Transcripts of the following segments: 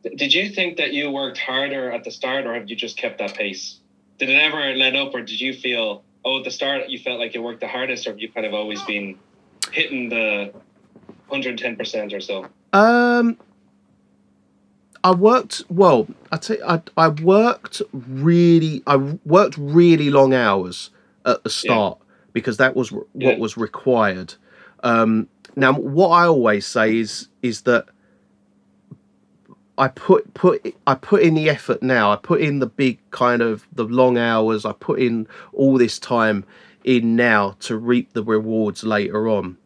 Did you think that you worked harder at the start, or have you just kept that pace? Did it ever let up, or did you feel, at the start you felt like you worked the hardest, or have you kind of always been hitting the 110% or so? I worked well. I worked really long hours at the start because that was what was required. Now, what I always say is that I put in the effort now. I put in the big kind of the long hours. I put in all this time in now to reap the rewards later on.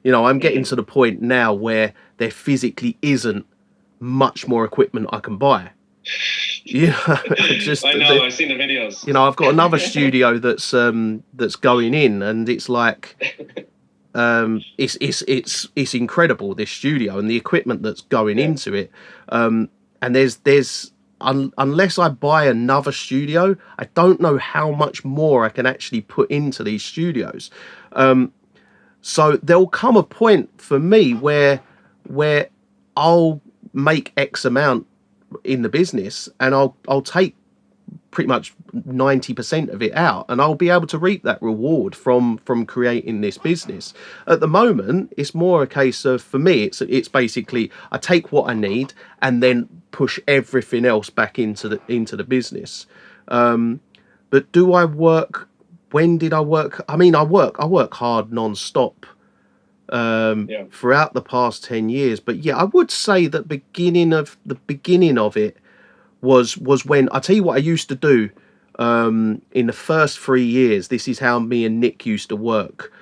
You know, I'm getting to the point now where there physically isn't much more equipment I can buy. Yeah, I know. I've seen the videos. You know, I've got another studio that's going in, and it's like it's incredible, this studio and the equipment that's going into it. And there's unless I buy another studio, I don't know how much more I can actually put into these studios. So there'll come a point for me where I'll make X amount in the business, and I'll take pretty much 90% of it out, and I'll be able to reap that reward from creating this business. At the moment, it's more a case of, for me, it's basically I take what I need and then push everything else back into the business. But do I work? When did I work? I mean, I work hard non-stop throughout the past 10 years. But yeah, I would say that the beginning of it was when, I tell you what I used to do in the first 3 years. This is how me and Nick used to work.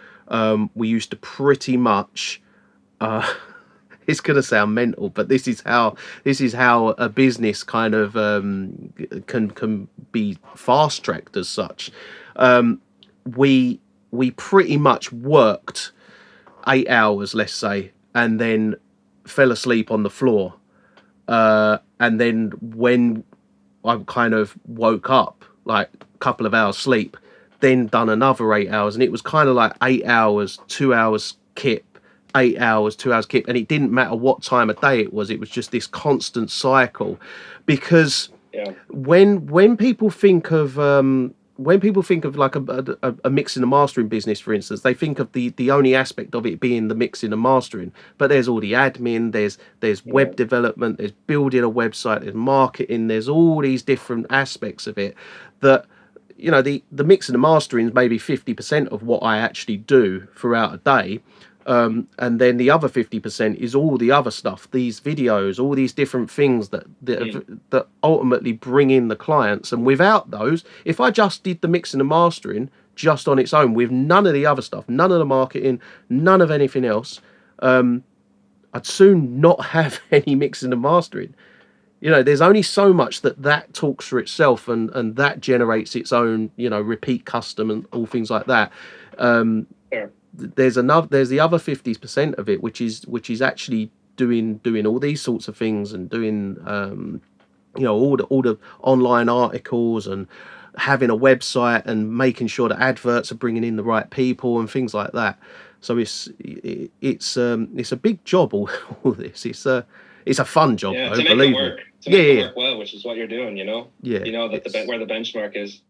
We used to pretty much it's going to sound mental, but this is how a business kind of can be fast tracked as such. We pretty much worked 8 hours, let's say, and then fell asleep on the floor. And then when I kind of woke up, like a couple of hours sleep, then done another 8 hours, and it was kind of like 8 hours, 2 hours kip, 8 hours, 2 hours kip, and it didn't matter what time of day it was just this constant cycle. Because when people think of like a mixing and mastering business, for instance, they think of the only aspect of it being the mixing and mastering, but there's all the admin, there's web development, there's building a website, there's marketing, there's all these different aspects of it that, you know, the mixing and mastering is maybe 50% of what I actually do throughout a day. And then the other 50% is all the other stuff, these videos, all these different things that ultimately bring in the clients. And without those, if I just did the mixing and mastering just on its own, with none of the other stuff, none of the marketing, none of anything else, I'd soon not have any mixing and mastering. You know, there's only so much that talks for itself, and that generates its own, you know, repeat custom and all things like that. There's the other 50% of it, which is actually doing all these sorts of things, and doing you know, all the online articles, and having a website, and making sure that adverts are bringing in the right people and things like that. So it's a big job, all this. It's a fun job, though, to make believe it work. me. To make it work well, which is what you're doing, you know. Yeah. You know that where the benchmark is.